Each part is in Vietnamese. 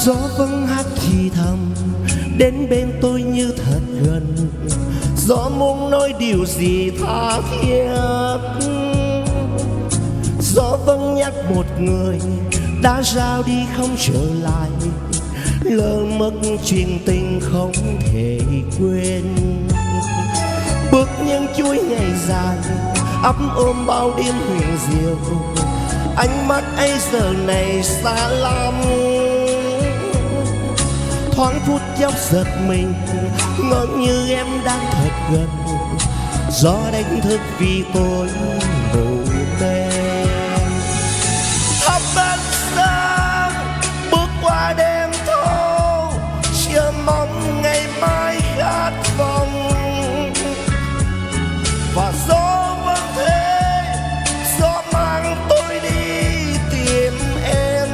Gió vắng hát thì thầm đến bên tôi như thật gần. Gió muốn nói điều gì tha thiết. Gió vắng nhắc một người đã ra đi không trở lại, lỡ mất chuyện tình không thể quên. Bước những chuỗi ngày dài ấp ôm bao đêm huyền diệu, ánh mắt ấy giờ này xa lắm. Thoáng phút chốc giật mình, ngỡ như em đang thật gần. Gió đánh thức vì tôi ngủ mê. Thắp ánh sáng bước qua đêm thâu, chờ mong ngày mai khát vọng. Và gió vẫn thế, gió mang tôi đi tìm em.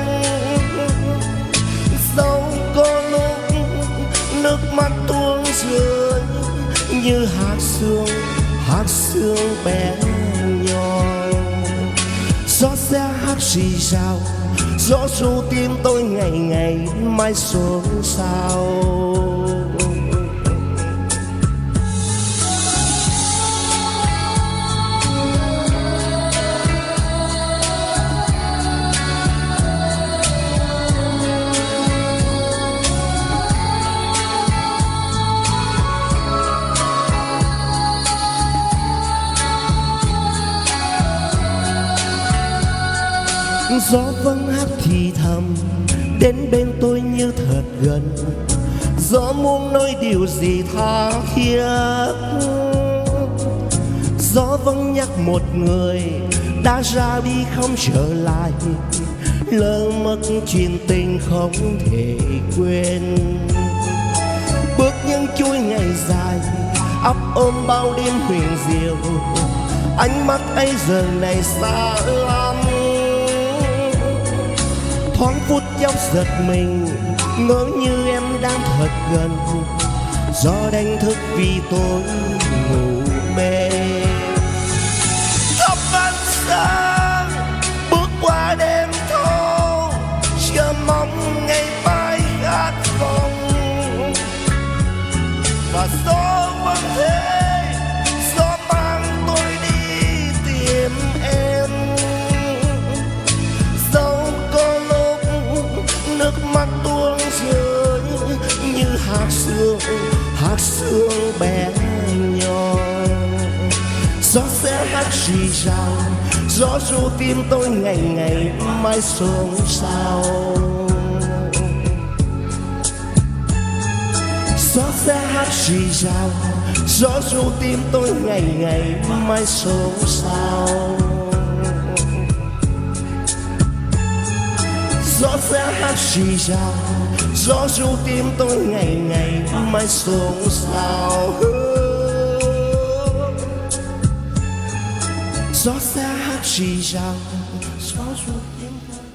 Dẫu có lúc nước mắt tuôn rơi như hạt sương bé nhỏ. Gió sẽ hát rì rào, gió ru tim tôi ngày ngày mai xôn xao. Gió vắng hát thì thầm đến bên tôi như thật gần. Gió muốn nói điều gì tha thiết. Gió vắng nhắc một người đã ra đi không trở lại, lỡ mất chuyện tình không thể quên. Bước những chuỗi ngày dài ấp ôm bao đêm huyền diệu, ánh mắt ấy giờ này xa lắm. Thoáng phút chốc giật mình, ngỡ như em đang thật gần. Gió đánh thức vì tôi ngủ mê. Thắp ánh sáng bước qua đêm thâu, chờ mong ngày mai khát vọng. Và gió vẫn thế, gió mang tôi đi tìm em. Dẫu có lúc nước mắt tuôn rơi như hạt sương bé nhỏ. Gió sẽ hát rì rào, gió ru tim tôi ngày ngày mai xôn xao. Gió sẽ hát rì rào, gió ru tim tôi ngày ngày mai xôn xao. Gió sẽ hát rì rào, gió ru tim tôi ngày ngày mai xôn xao. Gió sẽ hát rì rào, gió ru tim tôi